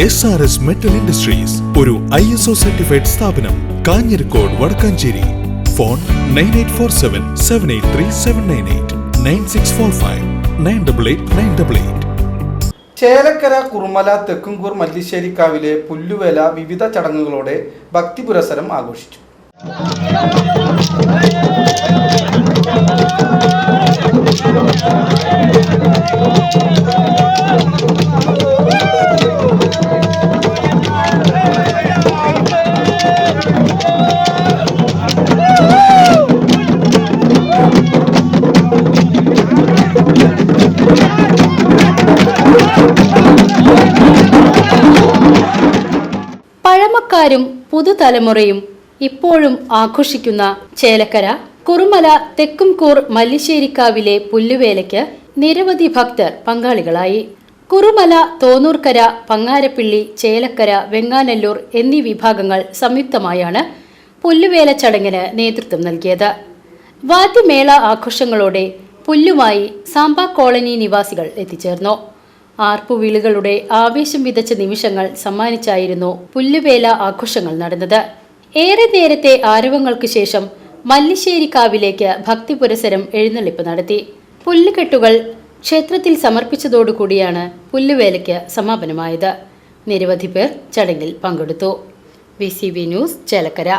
SRS Metal Industries, ഒരു ISO certified സ്ഥാപനം, Kanjirakode, Vadakkanchery. Phone 9847783798 9645 988 Chelakkara Kurumala Thekkumkur മല്ലിശ്ശേരിക്കാവിലെ പുല്ലുവേല വിവിധ ചടങ്ങുകളോടെ ഭക്തി പുരസ്സരം ആഘോഷിച്ചു. പഴമക്കാരും പുതുതലമുറയും ഇപ്പോഴും ആഘോഷിക്കുന്ന ചേലക്കര കുറുമല തെക്കുംകൂർ മല്ലിശ്ശേരിക്കാവിലെ പുല്ലുവേലയ്ക്ക് നിരവധി ഭക്തർ പങ്കാളികളായി. കുറുമല, തോന്നൂർക്കര, പങ്ങാരപ്പിള്ളി, ചേലക്കര, വെങ്ങാനല്ലൂർ എന്നീ വിഭാഗങ്ങൾ സംയുക്തമായാണ് പുല്ലുവേല ചടങ്ങിന് നേതൃത്വം നൽകിയത്. വാദ്യമേള ആഘോഷങ്ങളോടെ പുല്ലുമായി സാമ്പ കോളനി നിവാസികൾ എത്തിച്ചേർന്നു. ആർപ്പുവിളികളുടെ ആവേശം വിതച്ച നിമിഷങ്ങൾ സമ്മാനിച്ചായിരുന്നു പുല്ലുവേല ആഘോഷങ്ങൾ നടന്നത്. ഏറെ നേരത്തെ ആരവങ്ങൾക്ക് ശേഷം മല്ലിശ്ശേരിക്കാവിലേക്ക് ഭക്തി പുരസ്സരം എഴുന്നള്ളിപ്പ് നടത്തി. പുല്ലുകെട്ടുകൾ ക്ഷേത്രത്തിൽ സമർപ്പിച്ചതോടുകൂടിയാണ് പുല്ലുവേലയ്ക്ക് സമാപനമായത്. നിരവധി പേർ ചടങ്ങിൽ പങ്കെടുത്തു. VCV news, Chelakkara.